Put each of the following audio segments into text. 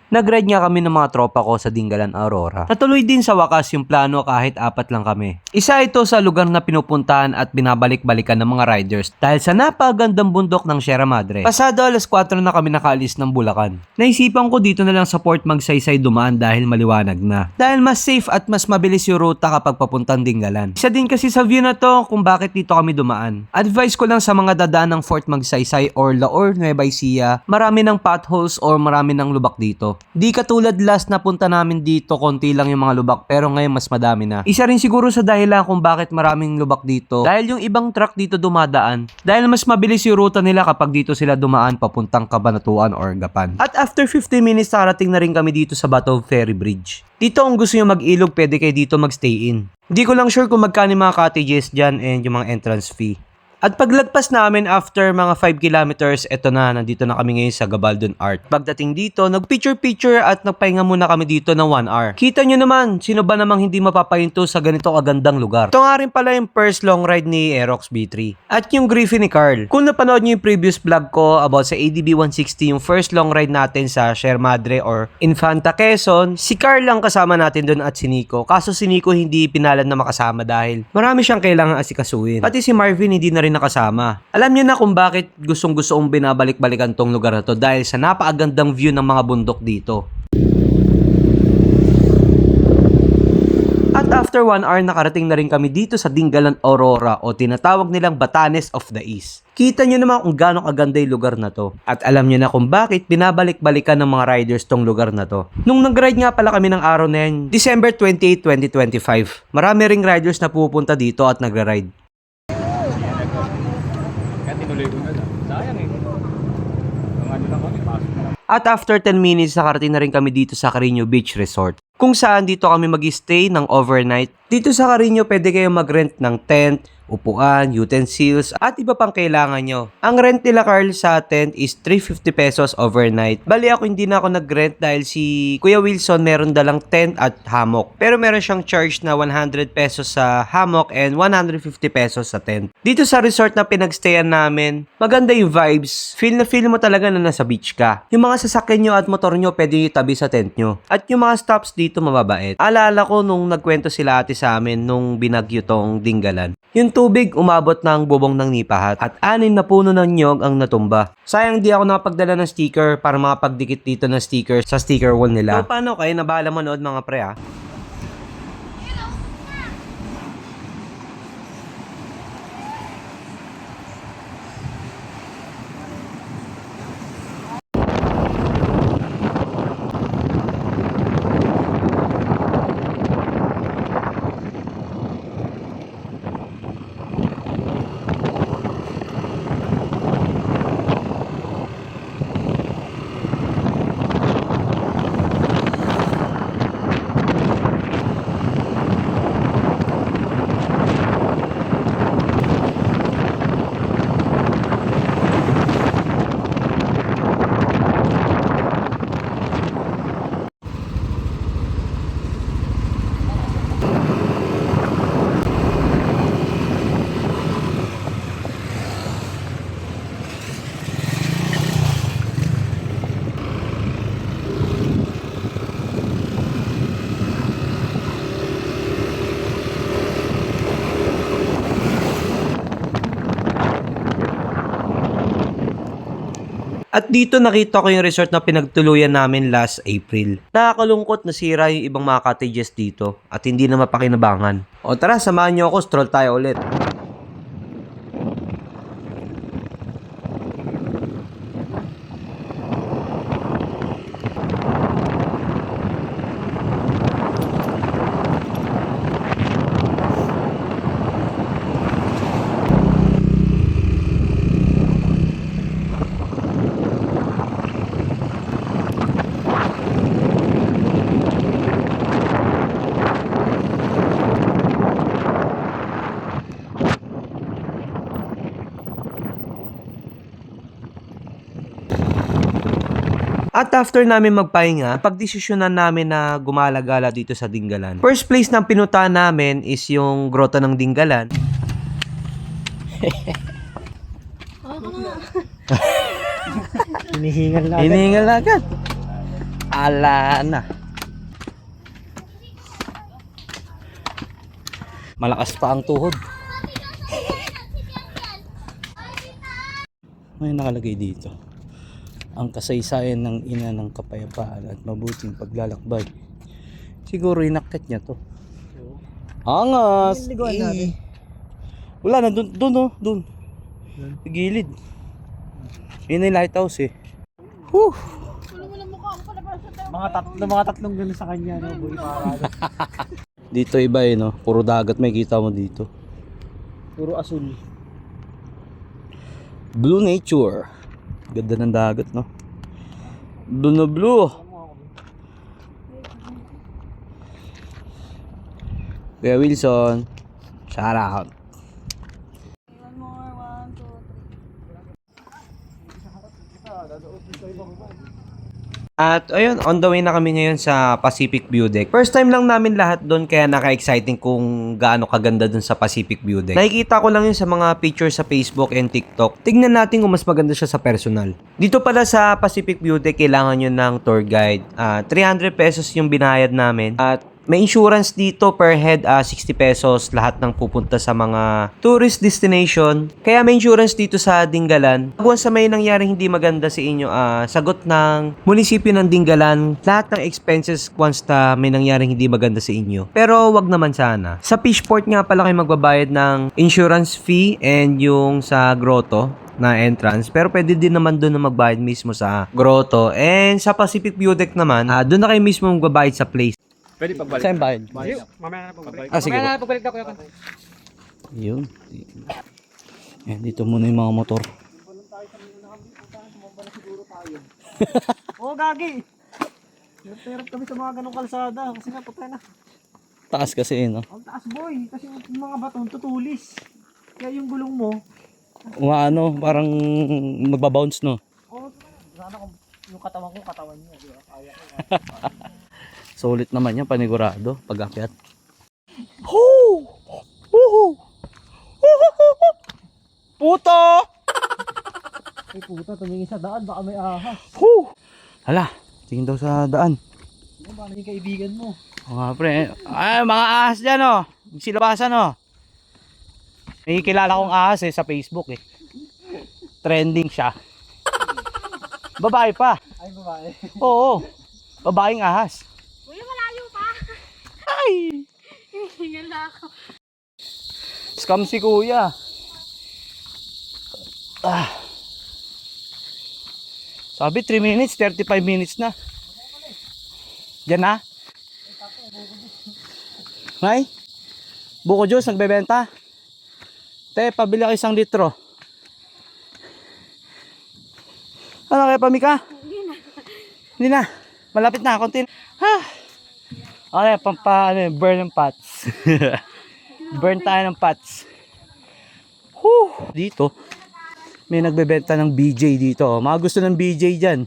Nag-ride nga kami ng mga tropa ko sa Dingalan Aurora. Natuloy din sa wakas yung plano kahit 4 lang kami. Isa ito sa lugar na pinupuntahan at binabalik-balikan ng mga riders dahil sa napagandang bundok ng Sierra Madre. Pasado alas 4 na kami nakaalis ng Bulacan. Naisipan ko dito na lang sa Port Magsaysay dumaan dahil maliwanag na. Dahil mas safe at mas mabilis yung ruta kapag papuntang Dingalan. Isa din kasi sa view na to kung bakit dito kami dumaan. Advice ko lang sa mga dadaan ng Fort Magsaysay or Laor, Nueva Ecija, marami ng potholes or marami ng lubak dito. Di katulad last na punta namin dito, konti lang yung mga lubak pero ngayon mas madami na. Isa rin siguro sa dahilan kung bakit maraming lubak dito dahil yung ibang truck dito dumadaan. Dahil mas mabilis yung ruta nila kapag dito sila dumaan papuntang Cabanatuan or Gapan. At after 15 minutes nakarating na rin kami dito sa Bato Ferry Bridge. Dito kung gusto nyo mag-ilog pwede kayo dito mag-stay in. Hindi ko lang sure kung magkano yung mga cottages dyan and yung mga entrance fee. At paglagpas namin after mga 5 kilometers, eto na, nandito na kami ngayon sa Gabaldon Art. Pagdating dito, nag-picture-picture at nagpahinga muna kami dito ng 1 hour. Kita nyo naman, sino ba namang hindi mapapahinto sa ganito kagandang lugar? Ito nga rin pala yung first long ride ni Aerox B3. At yung Griffin ni Carl. Kung napanood nyo yung previous vlog ko about sa ADB 160, yung first long ride natin sa Sierra Madre or Infanta Quezon, si Carl lang kasama natin doon at si Nico. Kaso si Nico hindi pinalan na makasama dahil marami siyang kailangan asikasuhin. Pati si Marvin hindi na rin nakasama. Alam niyo na kung bakit gustong-gusto kong binabalik-balikan tong lugar na to dahil sa napakagandang view ng mga bundok dito. At after 1 hour nakarating na rin kami dito sa Dingalan Aurora o tinatawag nilang Batanes of the East. Kita nyo naman kung gaano kaganda yung lugar na to. At alam nyo na kung bakit binabalik-balikan ng mga riders tong lugar na to. Nung nag-ride nga pala kami ng araw na yun, December 28, 2025, marami ring riders na pupunta dito at nagra-ride. At after 10 minutes, nakarating na rin kami dito sa Carino Beach Resort. Kung saan dito kami mag-stay ng overnight. Dito sa Carino, pwede kayo mag-rent ng tent, upuan, utensils, at iba pang kailangan nyo. Ang rent nila Carl sa tent is 350 pesos overnight. Bali ako hindi na ako nag-rent dahil si Kuya Wilson meron dalang tent at hammock. Pero meron siyang charge na 100 pesos sa hammock and 150 pesos sa tent. Dito sa resort na pinagstayan namin, maganda yung vibes. Feel na feel mo talaga na nasa beach ka. Yung mga sasakyan nyo at motor nyo pwede nyo itabi sa tent nyo. At yung mga stops dito mababait. Alala ko nung nagkwento sila ate sa amin nung binagyo tong Dingalan. Yung tubig umabot ng bubong ng nipahat at 6 na puno ng nyog ang natumba. Sayang di ako nakapagdala ng sticker para makapagdikit dito ng sticker sa sticker wall nila. So paano kayo? Nabahala manood mga pre ah. At dito nakita ko yung resort na pinagtuluyan namin last April. Nakakalungkot na sira yung ibang mga cottages dito at hindi na mapakinabangan. O tara, samahan nyo ako, stroll tayo ulit. At after namin magpahinga, pagdesisyonan namin na gumala-gala dito sa Dingalan. First place na pinuntahan namin is yung grotto ng Dingalan. Hinihingal na agad. Ala na. Malakas pa ang tuhod. May nakalagay dito. Ang kasaysayan ng ina ng kapayapaan at mabuting paglalakbay. Siguro inakit niya to. Angas! Eh. Wala na, dun oh, dun. Sa gilid. Yun yung lighthouse eh. Whew! Mga tatlong gano'n sa kanya, no? Dito iba eh, no? Puro dagat may kita mo dito. Puro asul. Blue nature. Ganda ng dagat, no? Blue na blue. Kuya Wilson, shout out. One more, 1, 2, 3. At ayun, on the way na kami ngayon sa Pacific View Deck. First time lang namin lahat doon kaya naka-exciting kung gaano kaganda doon sa Pacific View Deck. Nakikita ko lang yun sa mga pictures sa Facebook and TikTok. Tignan natin kung mas maganda siya sa personal. Dito pala sa Pacific View Deck, kailangan nyo ng tour guide. 300 pesos yung binayad namin. At may insurance dito per head 60 pesos lahat ng pupunta sa mga tourist destination. Kaya may insurance dito sa Dingalan. Once sa may nangyaring hindi maganda sa inyo, sagot ng munisipyo ng Dingalan lahat ng expenses once na may nangyaring hindi maganda sa inyo. Pero wag naman sana. Sa Fishport nga pala kayo magbabayad ng insurance fee and yung sa grotto na entrance, pero pwede din naman doon na magbayad mismo sa grotto. And sa Pacific View Deck naman, doon na kayo mismo magbabayad sa place. Pwede pagbalik. Saan bayad? Mamaya na pagbalik. Sige Mamaya po. na pagbalik na kuya. Yun. Yan, dito muna yung mga motor. Oo, gagi. Hirap kami sa mga ganong kalsada. Kasi nga, puta na. Taas kasi no? Ang taas boy. Kasi yung mga batong tutulis. Kaya yung gulong mo. Ano, parang magbabounce no? Oo, sana kung yung katawan ko, katawan niya. Di ba? Kaya ko. Solid naman yan, panigurado, pag-akyat. Hoo! Woohoo! Puto! Ay puta, tumingin sa daan. Baka may ahas. Hoo! Hala, tingin daw sa daan. Ano ba, naging kaibigan mo? O nga pre, ay mga ahas dyan oh. Silabasan oh. May kilala kong ahas sa Facebook eh. Trending siya. Babae pa. Ay, babae. Oo. Babaeng ahas. Kuya, malayo pa. Ay! Hingal na ako. Scam si kuya. Sabi 3 minutes, 35 minutes na. Diyan na? May? Buko juice, nagbebenta? Te, pabili ako 1 litro. Ano kaya pamika? Hindi na. Malapit na, konti na. Okay, burn ng pots. Burn tayo ng pots. Dito, may nagbebenta ng BJ dito. Mga gusto ng BJ dyan.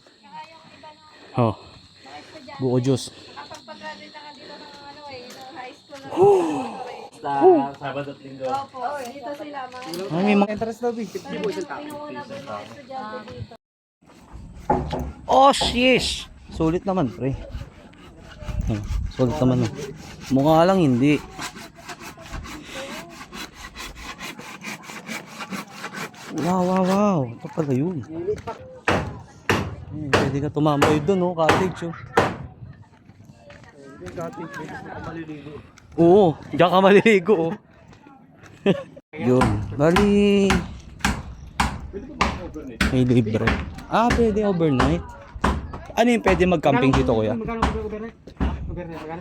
Buko juice. Pag-graduate na dito ng high school na. Sabado at Linggo. Opo, dito sila. Ay, may mga... Entrance lobby. 50 boys ang tao. Pinuuna ba yung mga estudyante dito? Oh, sheesh! Sulit naman, pre. Sulit naman. Mukha lang hindi. Wow. Ito pala yun. Pwede ka tumambay doon, oh. Cottage, oh. Oo, diyan ka maliligo, oh. Yun. Bali... May libre. Pwede overnight. Ano yung pwede mag-camping dito, kuya? Magkano overnight? Overnight, magkano?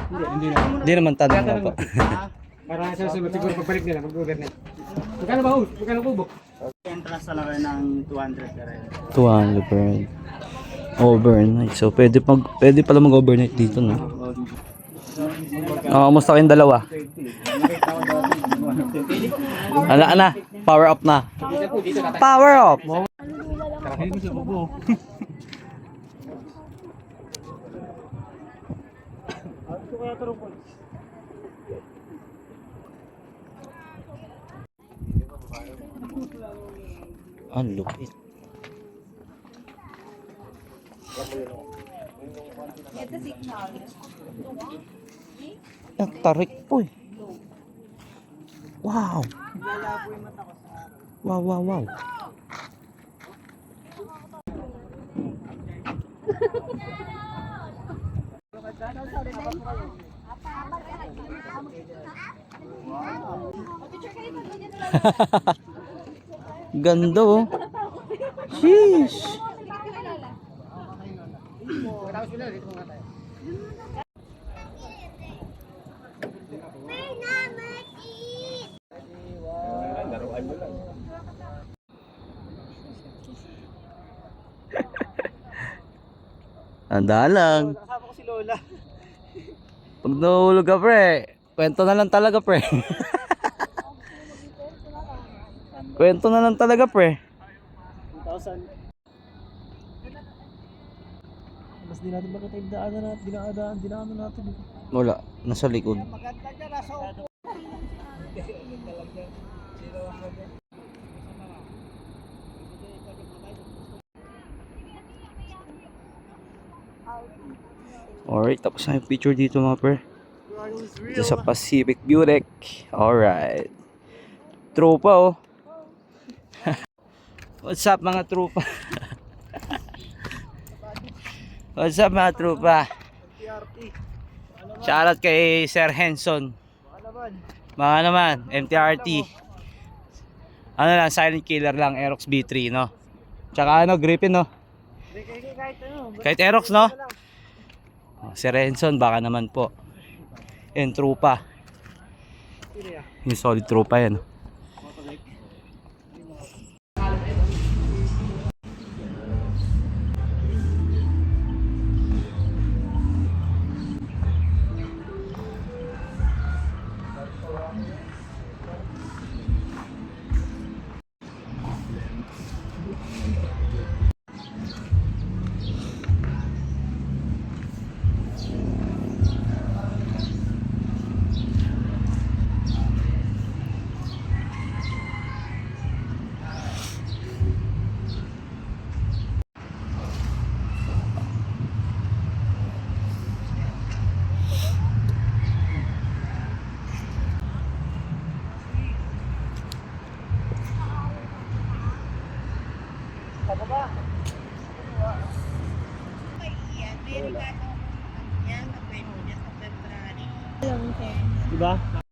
Hindi na. Hindi naman tanong mo pa. Para sa sunod, siguro pagbalik nila, mag-overnight. Magkano ba, Hul? Magkano po, Bo? Entrance talaga ng 200 ka rin. 200 per head. Overnight. So, pwede pala mag-overnight dito, no? Kamusta kayong dalawa? Ana, power up na. Power up! Ang lupit. Ito signal. Ang tarik po eh. Wow. Wow, wow, wow. Ganda oh. Sheesh. Tapos sila, dito muna tayo. Anda lang. Kasama ko si Lola. Pag nahulog ka pre, kwento na lang talaga pre. Kwento na lang talaga pre. 2,000. Mas di natin bakit yung dinaanan natin. Wala, nasa likod. Maganda dyan, nasa upo. Alright, tapos na yung picture dito mga pre. Dito sa Pacific View Deck. Alright. Tropa oh. What's up mga tropa? What's up mga tropa? Shoutout kay Sir Henson. Mga naman, MTRT. Ano lang, silent killer lang, Aerox B3 no. Tsaka ano, Griffin no. Kahit Aerox no. Sir Henson baka naman po. Yan tropa. Yung solid tropa yan. Diba?